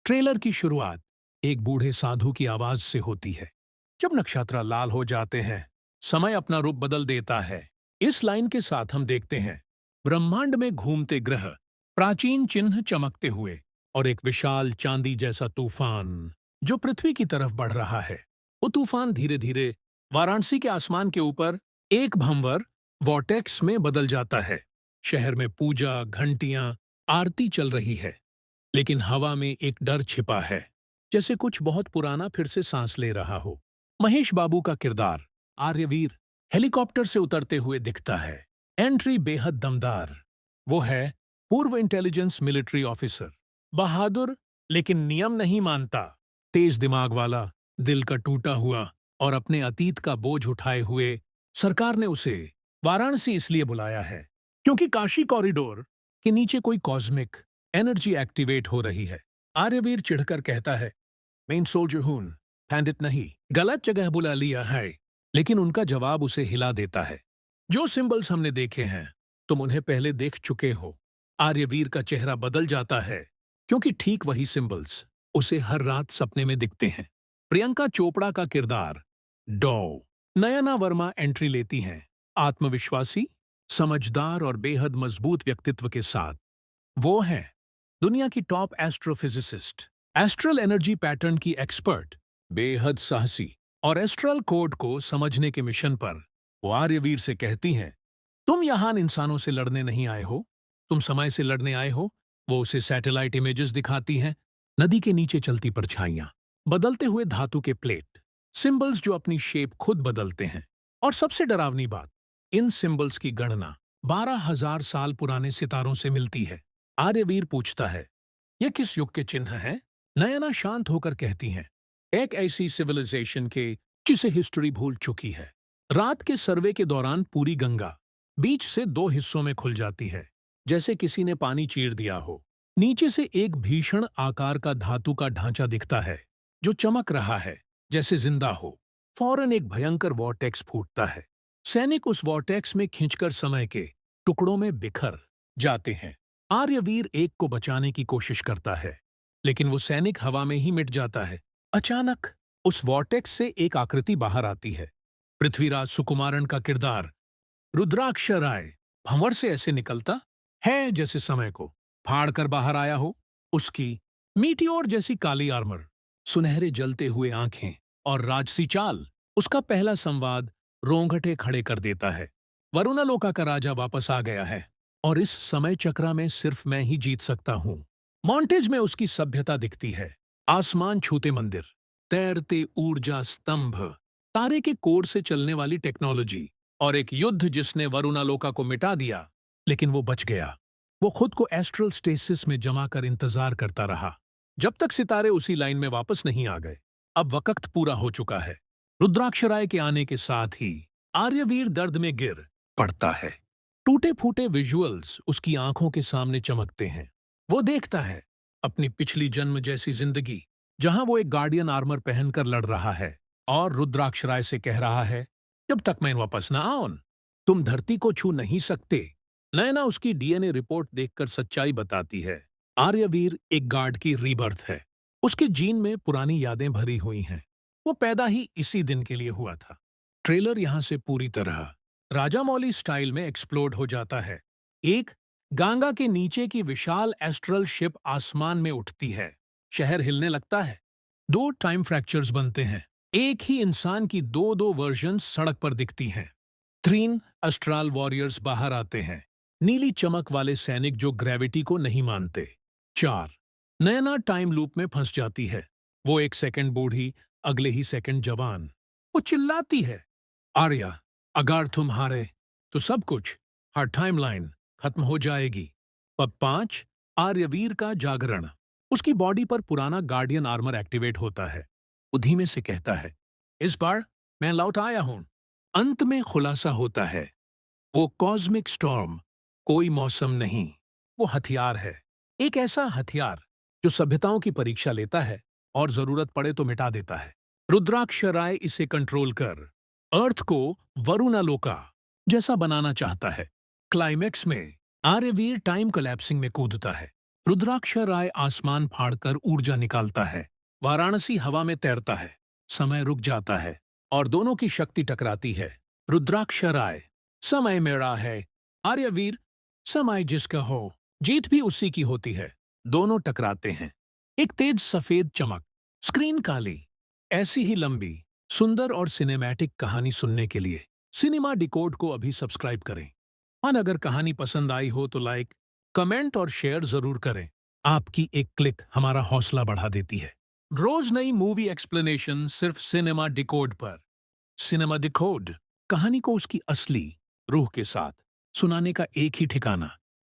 Trailer की शुरुआत एक बूढ़े साधु की आवाज से होती है। जब नक्षत्र लाल हो जाते हैं, समय अपना रूप बदल देता है। इस लाइन के साथ हम देखते हैं ब्रह्मांड में घूमते ग्रह, प्राचीन चिन्ह चमकते हुए और एक विशाल चांदी जैसा तूफान जो पृथ्वी की तरफ बढ़ रहा है। वो तूफान धीरे धीरे वाराणसी के आसमान के ऊपर एक भंवर वॉर्टेक्स में बदल जाता है। शहर में पूजा, घंटियां, आरती चल रही है, लेकिन हवा में एक डर छिपा है, जैसे कुछ बहुत पुराना फिर से सांस ले रहा हो। महेश बाबू का किरदार आर्यवीर हेलीकॉप्टर से उतरते हुए दिखता है। एंट्री बेहद दमदार। वो है पूर्व इंटेलिजेंस मिलिट्री ऑफिसर, बहादुर लेकिन नियम नहीं मानता, तेज दिमाग वाला, दिल का टूटा हुआ और अपने अतीत का बोझ उठाए हुए। सरकार ने उसे वाराणसी इसलिए बुलाया है क्योंकि काशी कॉरिडोर के नीचे कोई कॉस्मिक एनर्जी एक्टिवेट हो रही है। आर्यवीर चिढ़कर कहता है, मेन सोल्जर हूं, पैंडित नहीं, गलत जगह बुला लिया है। लेकिन उनका जवाब उसे हिला देता है। जो सिंबल्स हमने देखे हैं, तुम उन्हें पहले देख चुके हो। आर्यवीर का चेहरा बदल जाता है क्योंकि ठीक वही सिंबल्स उसे हर रात सपने में दिखते हैं। प्रियंका चोपड़ा का किरदार डॉ नयना वर्मा एंट्री लेती हैं, आत्मविश्वासी, समझदार और बेहद मजबूत व्यक्तित्व के साथ। वो हैं दुनिया की top astrophysicist, astral energy pattern की एक्सपर्ट, बेहद साहसी और एस्ट्रल कोड को समझने के मिशन पर। वो आर्यवीर से कहती हैं, तुम यहां इंसानों से लड़ने नहीं आए हो, तुम समय से लड़ने आए हो। वो उसे सैटेलाइट इमेजेस दिखाती हैं, नदी के नीचे चलती परछाइयां, बदलते हुए धातु के प्लेट, सिंबल्स जो अपनी शेप खुद बदलते हैं। और सबसे डरावनी बात, इन सिंबल्स की गणना 12,000 साल पुराने सितारों से मिलती है। आर्यवीर पूछता है, ये किस युग के चिन्ह हैं? नयना शांत होकर कहती हैं, एक ऐसी सिविलाइजेशन के जिसे हिस्ट्री भूल चुकी है। रात के सर्वे के दौरान पूरी गंगा बीच से दो हिस्सों में खुल जाती है, जैसे किसी ने पानी चीर दिया हो। नीचे से एक भीषण आकार का धातु का ढांचा दिखता है जो चमक रहा है, जैसे जिंदा हो। फौरन एक भयंकर वॉर्टेक्स फूटता है। सैनिक उस वॉर्टेक्स में खींचकर समय के टुकड़ों में बिखर जाते हैं। आर्यवीर एक को बचाने की कोशिश करता है, लेकिन वो सैनिक हवा में ही मिट जाता है। अचानक उस वॉर्टेक्स से एक आकृति बाहर आती है। पृथ्वीराज सुकुमारन का किरदार रुद्राक्ष राय भंवर से ऐसे निकलता है जैसे समय को फाड़ कर बाहर आया हो। उसकी मीटियोर जैसी काली आर्मर, सुनहरे जलते हुए आंखें और राजसी चाल उसका पहला संवाद रोंगटे खड़े कर देता है। वरुणालोका का राजा वापस आ गया है और इस समय चक्रा में सिर्फ मैं ही जीत सकता हूं। मॉन्टेज में उसकी सभ्यता दिखती है, आसमान छूते मंदिर, तैरते ऊर्जा स्तंभ, तारे के कोड से चलने वाली टेक्नोलॉजी और एक युद्ध जिसने वरुणालोका को मिटा दिया, लेकिन वो बच गया। वो खुद को एस्ट्रल स्टेसिस में जमा कर इंतजार करता रहा, जब तक सितारे उसी लाइन में वापस नहीं आ गए। अब वक्त पूरा हो चुका है। रुद्राक्ष राय के आने के साथ ही आर्यवीर दर्द में गिर पड़ता है। टूटे फूटे विजुअल्स उसकी आंखों के सामने चमकते हैं। वो देखता है अपनी पिछली जन्म जैसी जिंदगी, जहां वो एक गार्डियन आर्मर पहनकर लड़ रहा है और रुद्राक्ष राय से कह रहा है, जब तक मैं वापस ना आऊं, तुम धरती को छू नहीं सकते। नैना उसकी डीएनए रिपोर्ट देखकर सच्चाई बताती है। आर्यवीर एक गार्ड की रीबर्थ है। उसके जीन में पुरानी यादें भरी हुई हैं। वो पैदा ही इसी दिन के लिए हुआ था। ट्रेलर यहां से पूरी तरह राजामौली स्टाइल में एक्सप्लोड हो जाता है। एक गंगा के नीचे की विशाल एस्ट्रल शिप आसमान में उठती है। शहर हिलने लगता है। दो टाइम फ्रैक्चर्स बनते हैं। एक ही इंसान की दो दो वर्जन सड़क पर दिखती हैं। 3 अस्ट्राल वॉरियर्स बाहर आते हैं, नीली चमक वाले सैनिक जो ग्रेविटी को नहीं मानते। 4 नैना टाइम लूप में फंस जाती है। वो एक सेकंड बूढ़ी, अगले ही सेकंड जवान। वो चिल्लाती है, आर्या, अगर तुम हारे तो सब कुछ, हर टाइमलाइन खत्म हो जाएगी। अब 5 आर्यवीर का जागरण। उसकी बॉडी पर पुराना गार्डियन आर्मर एक्टिवेट होता है। वो धीमे से कहता है, इस बार मैं लौट आया हूं। अंत में खुलासा होता है, वो कॉस्मिक स्टॉर्म कोई मौसम नहीं, वो हथियार है। एक ऐसा हथियार जो सभ्यताओं की परीक्षा लेता है और जरूरत पड़े तो मिटा देता है। रुद्राक्ष राय इसे कंट्रोल कर अर्थ को वरुणालोका जैसा बनाना चाहता है। क्लाइमेक्स में आर्यवीर टाइम कोलैप्सिंग में कूदता है। रुद्राक्ष राय आसमान फाड़कर ऊर्जा निकालता है। वाराणसी हवा में तैरता है। समय रुक जाता है और दोनों की शक्ति टकराती है। रुद्राक्ष राय, समय मेरा है। आर्यवीर, समय जिसका हो, जीत भी उसी की होती है। दोनों टकराते हैं। एक तेज सफेद चमक, स्क्रीन काली। ऐसी ही लंबी, सुंदर और सिनेमैटिक कहानी सुनने के लिए सिनेमा डिकोड को अभी सब्सक्राइब करें। और अगर कहानी पसंद आई हो तो लाइक, कमेंट और शेयर जरूर करें। आपकी एक क्लिक हमारा हौसला बढ़ा देती है। रोज नई मूवी एक्सप्लेनेशन सिर्फ सिनेमा डिकोड पर। सिनेमा डिकोड, कहानी को उसकी असली रूह के साथ सुनाने का एक ही ठिकाना।